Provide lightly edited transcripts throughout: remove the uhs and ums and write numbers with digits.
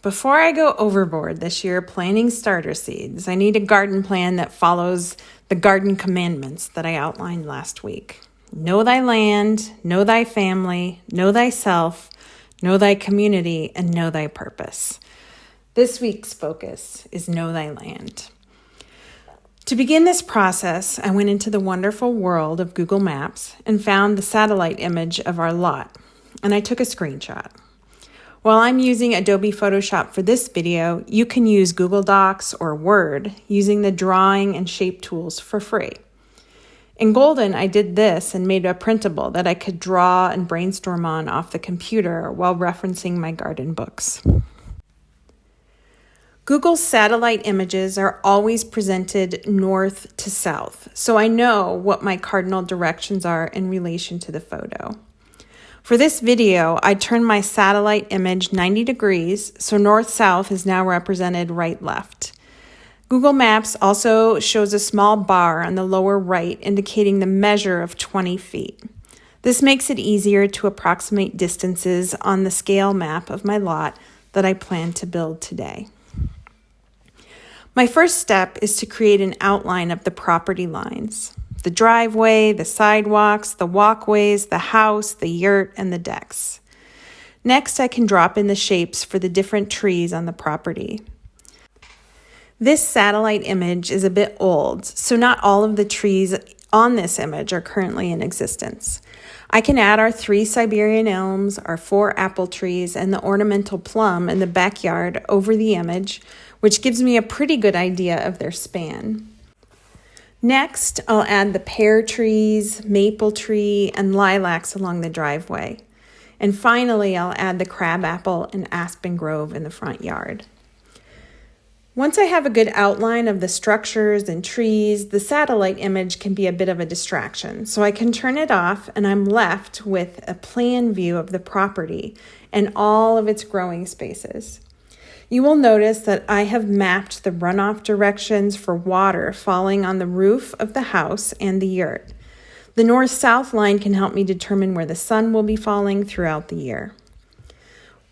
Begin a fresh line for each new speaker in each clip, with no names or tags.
Before I go overboard this year planting starter seeds, I need a garden plan that follows the garden commandments that I outlined last week. Know thy land, know thy family, know thyself, know thy community, and know thy purpose. This week's focus is know thy land. To begin this process, I went into the wonderful world of Google Maps and found the satellite image of our lot, and I took a screenshot. While I'm using Adobe Photoshop for this video, you can use Google Docs or Word using the drawing and shape tools for free. In Golden, I did this and made a printable that I could draw and brainstorm on off the computer while referencing my garden books. Google's satellite images are always presented north to south, so I know what my cardinal directions are in relation to the photo. For this video, I turned my satellite image 90 degrees, so north-south is now represented right-left. Google Maps also shows a small bar on the lower right indicating the measure of 20 feet. This makes it easier to approximate distances on the scale map of my lot that I plan to build today. My first step is to create an outline of the property lines. The driveway, the sidewalks, the walkways, the house, the yurt, and the decks. Next, I can drop in the shapes for the different trees on the property. This satellite image is a bit old, so not all of the trees on this image are currently in existence. I can add our 3 Siberian elms, our 4 apple trees, and the ornamental plum in the backyard over the image, which gives me a pretty good idea of their span. Next, I'll add the pear trees, maple tree, and lilacs along the driveway. And finally, I'll add the crabapple and aspen grove in the front yard. Once I have a good outline of the structures and trees, the satellite image can be a bit of a distraction. So I can turn it off and I'm left with a plan view of the property and all of its growing spaces. You will notice that I have mapped the runoff directions for water falling on the roof of the house and the yurt. The north-south line can help me determine where the sun will be falling throughout the year.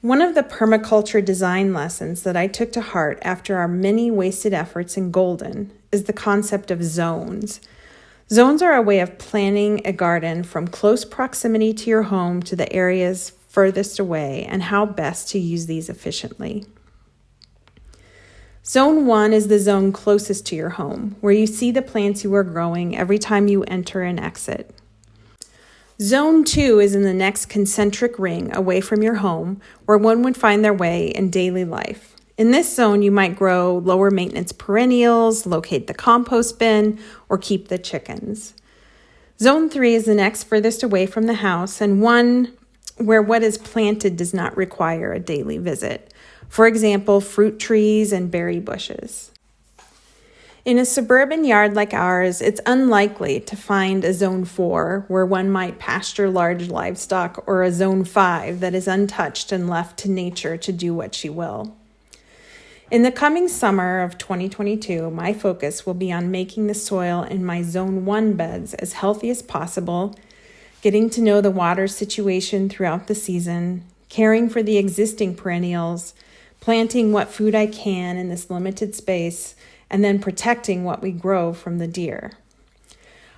One of the permaculture design lessons that I took to heart after our many wasted efforts in Golden is the concept of zones. Zones are a way of planning a garden from close proximity to your home to the areas furthest away and how best to use these efficiently. Zone 1 is the zone closest to your home, where you see the plants you are growing every time you enter and exit. Zone 2 is in the next concentric ring away from your home, where one would find their way in daily life. In this zone, you might grow lower maintenance perennials, locate the compost bin, or keep the chickens. Zone 3 is the next furthest away from the house and one where what is planted does not require a daily visit. For example, fruit trees and berry bushes. In a suburban yard like ours, it's unlikely to find a Zone 4 where one might pasture large livestock or a Zone 5 that is untouched and left to nature to do what she will. In the coming summer of 2022, my focus will be on making the soil in my Zone 1 beds as healthy as possible, getting to know the water situation throughout the season, caring for the existing perennials, planting what food I can in this limited space, and then protecting what we grow from the deer.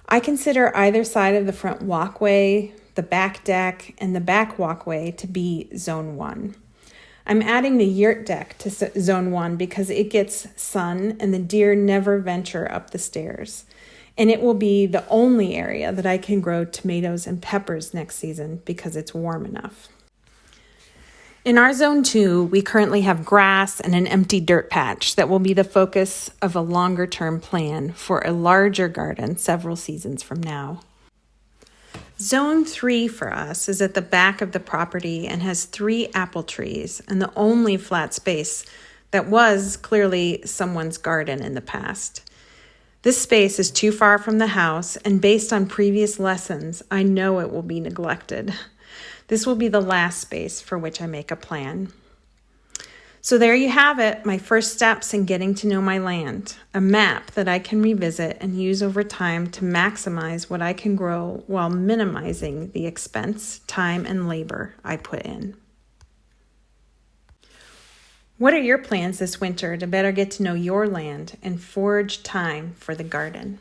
I consider either side of the front walkway, the back deck, and the back walkway to be Zone 1. I'm adding the yurt deck to Zone 1 because it gets sun and the deer never venture up the stairs. And it will be the only area that I can grow tomatoes and peppers next season because it's warm enough. In our Zone 2, we currently have grass and an empty dirt patch that will be the focus of a longer-term plan for a larger garden several seasons from now. Zone 3 for us is at the back of the property and has 3 apple trees and the only flat space that was clearly someone's garden in the past. This space is too far from the house, and based on previous lessons, I know it will be neglected. This will be the last space for which I make a plan. So there you have it, my first steps in getting to know my land, a map that I can revisit and use over time to maximize what I can grow while minimizing the expense, time, and labor I put in. What are your plans this winter to better get to know your land and forge time for the garden?